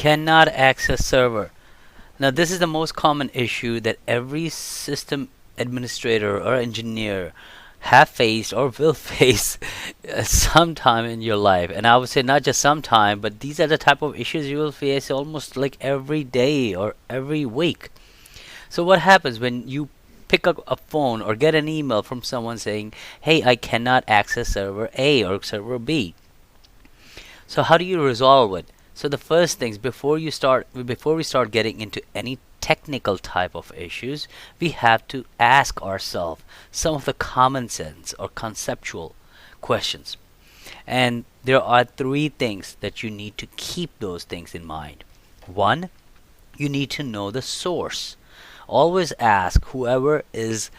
Cannot access server. Now this is the most common issue that every system administrator or engineer have faced or will face sometime in your life. And I would say not just sometime, but these are the type of issues you will face almost like every day or every week. So what happens when you pick up a phone or get an email from someone saying, hey, I cannot access server A or server B? So how do you resolve it? So the first things before we start getting into any technical type of issues, we have to ask ourselves some of the common sense or conceptual questions. And there are three things that you need to keep those things in mind. One, you need to know the source. Always ask whoever is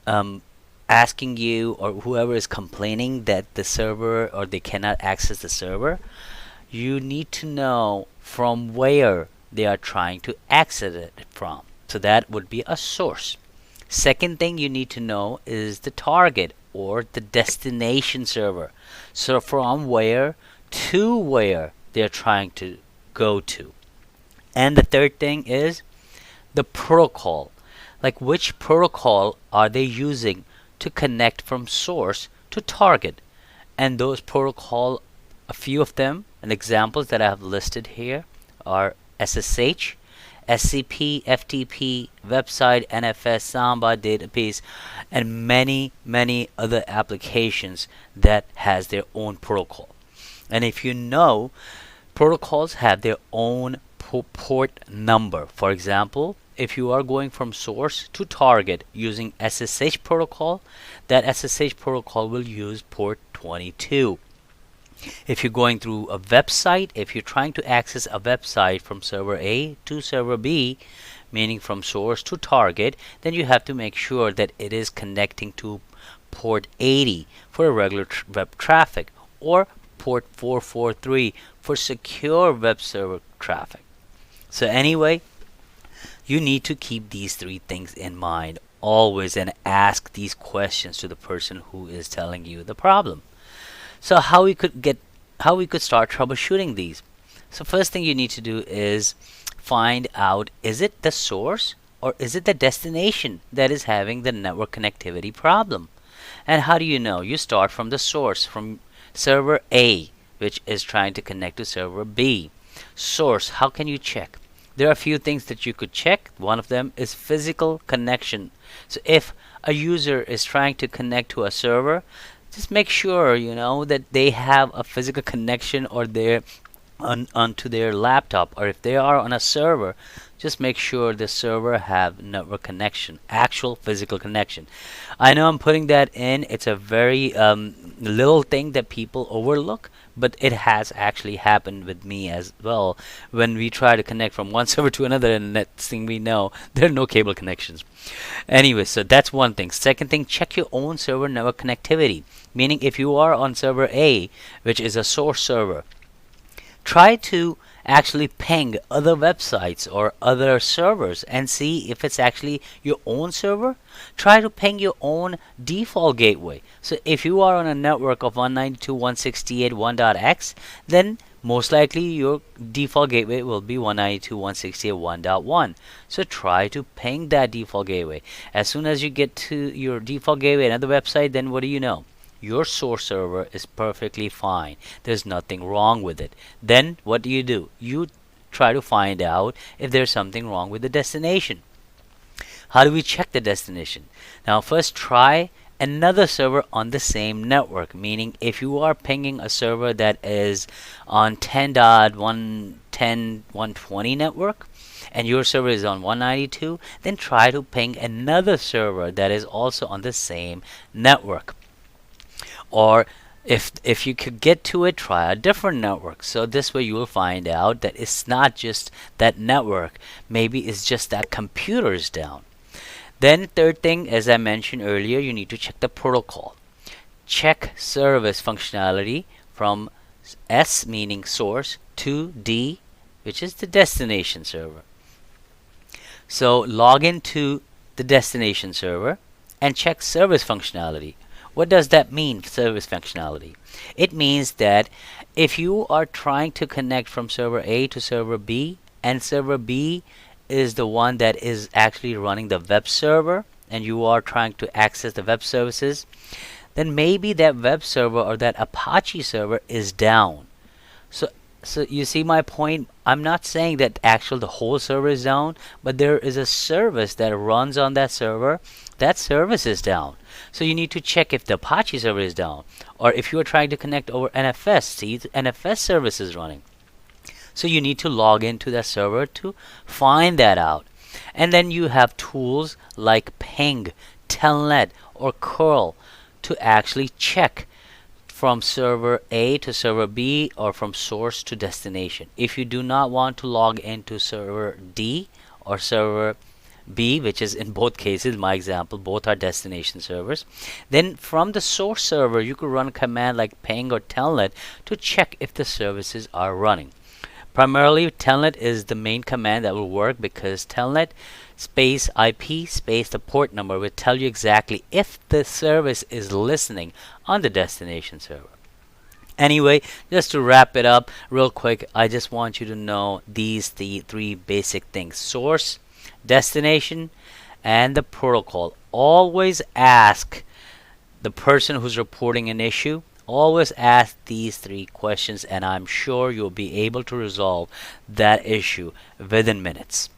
asking you or whoever is complaining that the server or they cannot access the server. You need to know from where they are trying to access it from. So that would be a source. Second thing you need to know is the target or the destination server. So from where to where they're trying to go to. And the third thing is the protocol. Like which protocol are they using to connect from source to target? And those protocol, a few of them and examples that I have listed here are SSH, SCP, FTP, website, NFS, Samba, database, and many other applications that has their own protocol. And if you know, protocols have their own port number. For example, if you are going from source to target using SSH protocol, that SSH protocol will use port 22. If you're going through a website, if you're trying to access a website from server A to server B, meaning from source to target, then you have to make sure that it is connecting to port 80 for regular web traffic or port 443 for secure web server traffic. So anyway, you need to keep these three things in mind always and ask these questions to the person who is telling you the problem. So how we could start troubleshooting these? So first thing you need to do is find out, is it the source or is it the destination that is having the network connectivity problem? And how do you know? You start from the source, from server A, which is trying to connect to server B. Source, how can you check? There are a few things that you could check. One of them is physical connection. So if a user is trying to connect to a server, just make sure that they have a physical connection or they're onto their laptop, or if they are on a server, just make sure the server have network connection, actual physical connection. I know I'm putting that in. It's a very little thing that people overlook, but it has actually happened with me as well when we try to connect from one server to another, and next thing we know, there are no cable connections. Anyway, so that's one thing. Second thing, check your own server network connectivity, meaning if you are on server A, which is a source server, try to actually ping other websites or other servers and see if it's actually your own server. Try to ping your own default gateway. So if you are on a network of 192.168.1.x, then most likely your default gateway will be 192.168.1.1. So try to ping that default gateway. As soon as you get to your default gateway, another website, then what do you know? Your source server is perfectly fine. There's nothing wrong with it. Then what do? You try to find out if there's something wrong with the destination. How do we check the destination? Now first try another server on the same network, meaning if you are pinging a server that is on 10.110.120 network and your server is on 192, then try to ping another server that is also on the same network. Or if you could get to it, try a different network. So this way you will find out that it's not just that network, maybe it's just that computer is down. Then third thing, as I mentioned earlier, you need to check the protocol. Check service functionality from S, meaning source, to D, which is the destination server. So log into the destination server and check service functionality. What does that mean, service functionality? It means that if you are trying to connect from server A to server B, and server B is the one that is actually running the web server, and you are trying to access the web services, then maybe that web server or that Apache server is down. So so you see my point? I'm not saying that actual the whole server is down, but there is a service that runs on that server. That service is down. So you need to check if the Apache server is down. Or if you are trying to connect over NFS, see the NFS service is running. So you need to log into that server to find that out. And then you have tools like Ping, Telnet, or curl to actually check from server A to server B or from source to destination. If you do not want to log into server D or server B, which is in both cases, my example, both are destination servers, then from the source server you could run a command like ping or telnet to check if the services are running. Primarily, telnet is the main command that will work because telnet space IP space the port number will tell you exactly if the service is listening on the destination server. Anyway, just to wrap it up real quick, I just want you to know these three basic things: source, destination, and the protocol. Always ask the person who's reporting an issue. Always ask these three questions, and I'm sure you'll be able to resolve that issue within minutes.